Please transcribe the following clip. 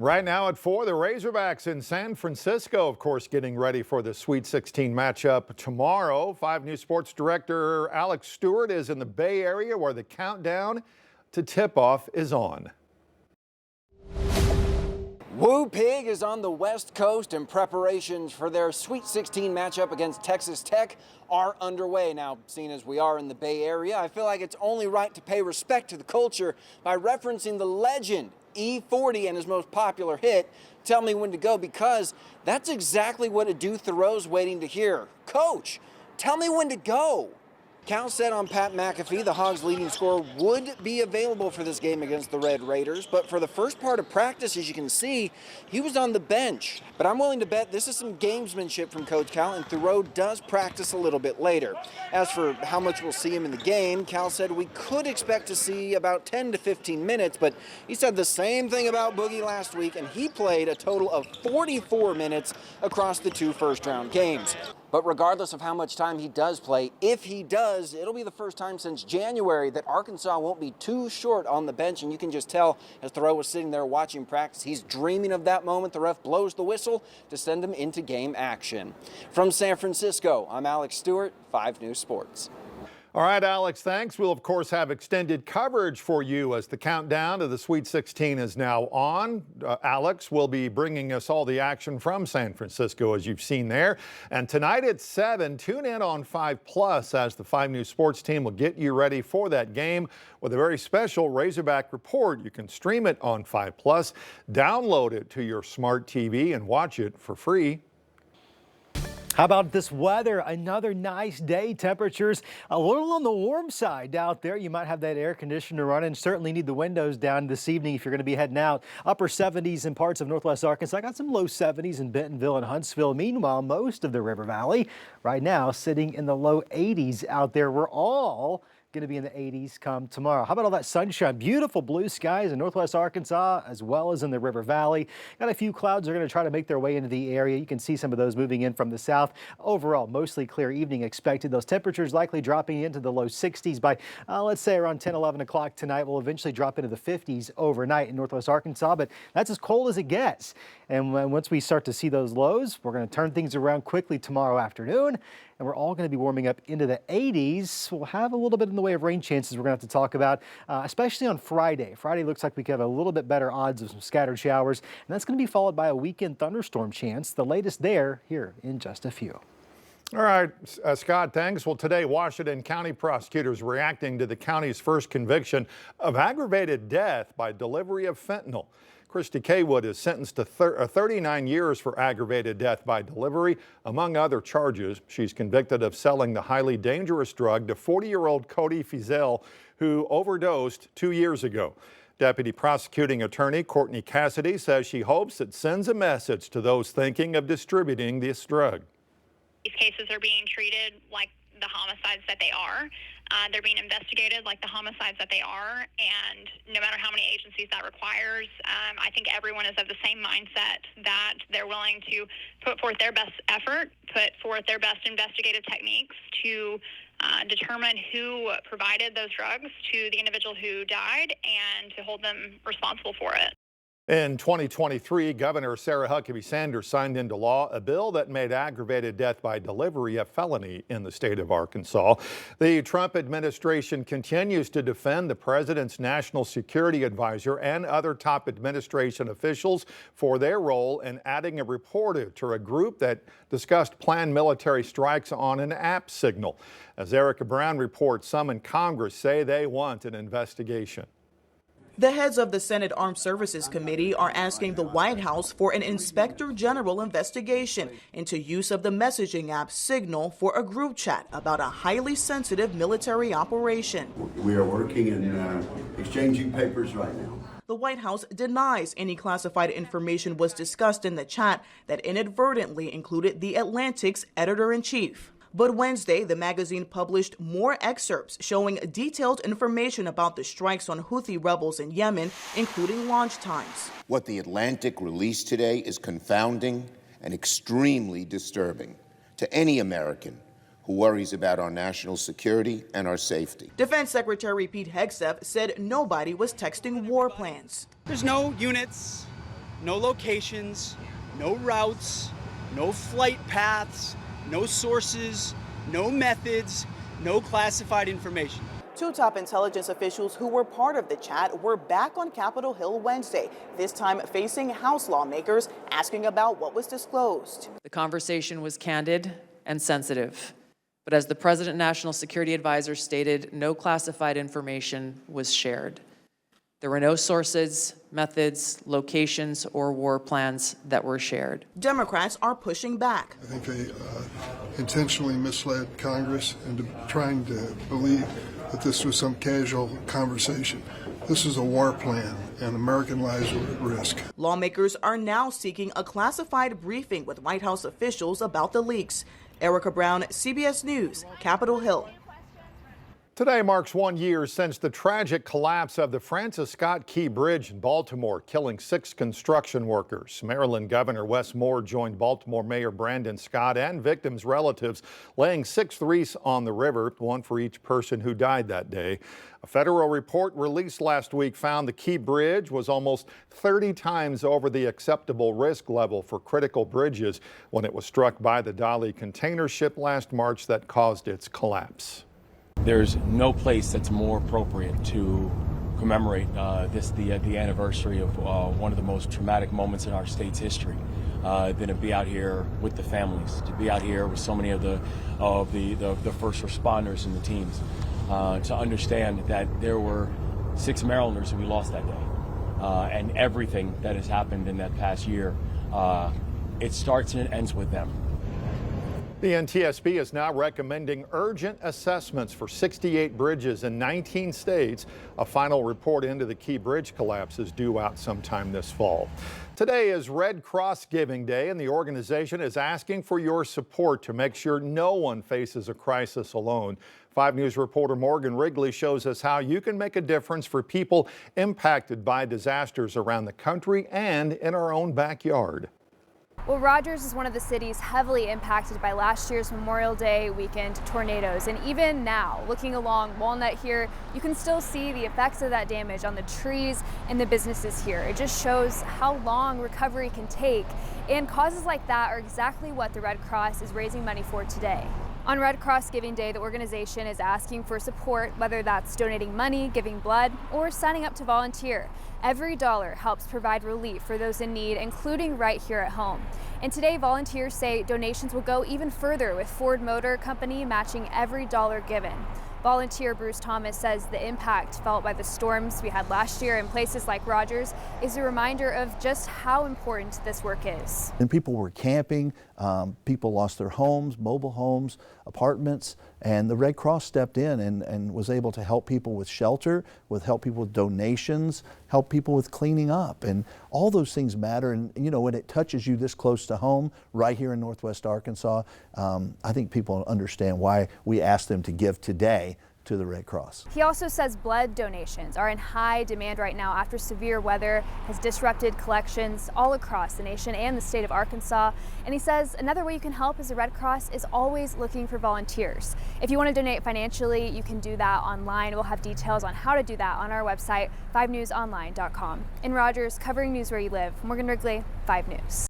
Right now at 4, the Razorbacks in San Francisco, of course, getting ready for the Sweet 16 matchup tomorrow. 5 News Sports Director Alex Stewart is in the Bay Area where the countdown to tip-off is on. Woo Pig is on the West Coast and preparations for their Sweet 16 matchup against Texas Tech are underway. Now, seeing as we are in the Bay Area, I feel like it's only right to pay respect to the culture by referencing the legend E40 and his most popular hit, Tell Me When to Go, because that's exactly what Adu Thoreau's waiting to hear. Coach, tell me when to go. Cal said on Pat McAfee the Hogs' leading scorer would be available for this game against the Red Raiders, but for the first part of practice, as you can see, he was on the bench. But I'm willing to bet this is some gamesmanship from Coach Cal, and Thoreau does practice a little bit later. As for how much we'll see him in the game, Cal said we could expect to see about 10 to 15 minutes, but he said the same thing about Boogie last week, and he played a total of 44 minutes across the 2 first-round games. But regardless of how much time he does play, if he does, it'll be the first time since January that Arkansas won't be too short on the bench. And you can just tell as Thoreau was sitting there watching practice, he's dreaming of that moment the ref blows the whistle to send him into game action. From San Francisco, I'm Alex Stewart, 5 News Sports. All right, Alex, thanks. We'll, of course, have extended coverage for you as the countdown to the Sweet 16 is now on. Alex will be bringing us all the action from San Francisco, as you've seen there. And tonight at 7, tune in on 5 Plus as the 5 News Sports team will get you ready for that game with a very special Razorback report. You can stream it on 5 Plus, download it to your smart TV, and watch it for free. How about this weather? Another nice day. Temperatures a little on the warm side out there. You might have that air conditioner running. Certainly need the windows down this evening if you're going to be heading out. Upper 70s in parts of northwest Arkansas. Got some low 70s in Bentonville and Huntsville. Meanwhile, most of the River Valley right now sitting in the low 80s out there. We're all going to be in the 80s come tomorrow. How about all that sunshine? Beautiful blue skies in northwest Arkansas as well as in the River Valley. Got a few clouds that are going to try to make their way into the area. You can see some of those moving in from the south. Overall, mostly clear evening expected. Those temperatures likely dropping into the low 60s by, let's say, around 10, 11 o'clock tonight. We'll eventually drop into the 50s overnight in northwest Arkansas, but that's as cold as it gets. And once we start to see those lows, we're going to turn things around quickly tomorrow afternoon. And we're all going to be warming up into the 80s. We'll have a little bit in the way of rain chances we're going to have to talk about, especially on Friday. Friday looks like we could have a little bit better odds of some scattered showers, and that's going to be followed by a weekend thunderstorm chance. The latest there here in just a few. All right, Scott, thanks. Well, today, Washington County prosecutors reacting to the county's first conviction of aggravated death by delivery of fentanyl. Christy Kaywood is sentenced to 39 years for aggravated death by delivery. Among other charges, she's convicted of selling the highly dangerous drug to 40-year-old Cody Fizel, who overdosed 2 years ago. Deputy Prosecuting Attorney Courtney Cassidy says she hopes it sends a message to those thinking of distributing this drug. These cases are being treated like the homicides that they are. They're being investigated like the homicides that they are, and no matter how many agencies that requires, I think everyone is of the same mindset that they're willing to put forth their best effort, put forth their best investigative techniques to determine who provided those drugs to the individual who died and to hold them responsible for it. In 2023, Governor Sarah Huckabee Sanders signed into law a bill that made aggravated death by delivery a felony in the state of Arkansas. The Trump administration continues to defend the president's national security advisor and other top administration officials for their role in adding a reporter to a group that discussed planned military strikes on an app signal. As Erica Brown reports, some in Congress say they want an investigation. The heads of the Senate Armed Services Committee are asking the White House for an inspector general investigation into use of the messaging app Signal for a group chat about a highly sensitive military operation. We are working and exchanging papers right now. The White House denies any classified information was discussed in the chat that inadvertently included The Atlantic's editor-in-chief. But Wednesday, the magazine published more excerpts showing detailed information about the strikes on Houthi rebels in Yemen, including launch times. What The Atlantic released today is confounding and extremely disturbing to any American who worries about our national security and our safety. Defense Secretary Pete Hegseth said nobody was texting war plans. There's no units, no locations, no routes, no flight paths, no sources, no methods, no classified information. Two top intelligence officials who were part of the chat were back on Capitol Hill Wednesday, this time facing House lawmakers asking about what was disclosed. The conversation was candid and sensitive, but as the President National Security Advisor stated, no classified information was shared. There were no sources, methods, locations, or war plans that were shared. Democrats are pushing back. I think they intentionally misled Congress into trying to believe that this was some casual conversation. This is a war plan, and American lives are at risk. Lawmakers are now seeking a classified briefing with White House officials about the leaks. Erica Brown, CBS News, Capitol Hill. Today marks 1 year since the tragic collapse of the Francis Scott Key Bridge in Baltimore, killing 6 construction workers. Maryland Governor Wes Moore joined Baltimore Mayor Brandon Scott and victims' relatives, laying 6 wreaths on the river, one for each person who died that day. A federal report released last week found the Key Bridge was almost 30 times over the acceptable risk level for critical bridges when it was struck by the Dali container ship last March that caused its collapse. There's no place that's more appropriate to commemorate the anniversary of one of the most traumatic moments in our state's history than to be out here with the families, to be out here with so many of the first responders and the teams, to understand that there were 6 Marylanders who we lost that day, and everything that has happened in that past year, it starts and it ends with them. The NTSB is now recommending urgent assessments for 68 bridges in 19 states. A final report into the Key Bridge collapse is due out sometime this fall. Today is Red Cross Giving Day, and the organization is asking for your support to make sure no one faces a crisis alone. 5 News reporter Morgan Wrigley shows us how you can make a difference for people impacted by disasters around the country and in our own backyard. Well, Rogers is one of the cities heavily impacted by last year's Memorial Day weekend tornadoes. And even now, looking along Walnut here, you can still see the effects of that damage on the trees and the businesses here. It just shows how long recovery can take. And causes like that are exactly what the Red Cross is raising money for today. On Red Cross Giving Day, the organization is asking for support, whether that's donating money, giving blood, or signing up to volunteer. Every dollar helps provide relief for those in need, including right here at home. And today, volunteers say donations will go even further, with Ford Motor Company matching every dollar given. Volunteer Bruce Thomas says the impact felt by the storms we had last year in places like Rogers is a reminder of just how important this work is. And people were camping, people lost their homes, mobile homes, apartments, and the Red Cross stepped in and was able to help people with shelter, help people with donations, help people with cleaning up, and all those things matter. And you know, when it touches you this close to home, right here in Northwest Arkansas, I think people understand why we asked them to give today to the Red Cross. He also says blood donations are in high demand right now after severe weather has disrupted collections all across the nation and the state of Arkansas. And he says another way you can help is the Red Cross is always looking for volunteers. If you want to donate financially, you can do that online. We'll have details on how to do that on our website, 5newsonline.com. In Rogers, covering news where you live, Morgan Wrigley, 5 News.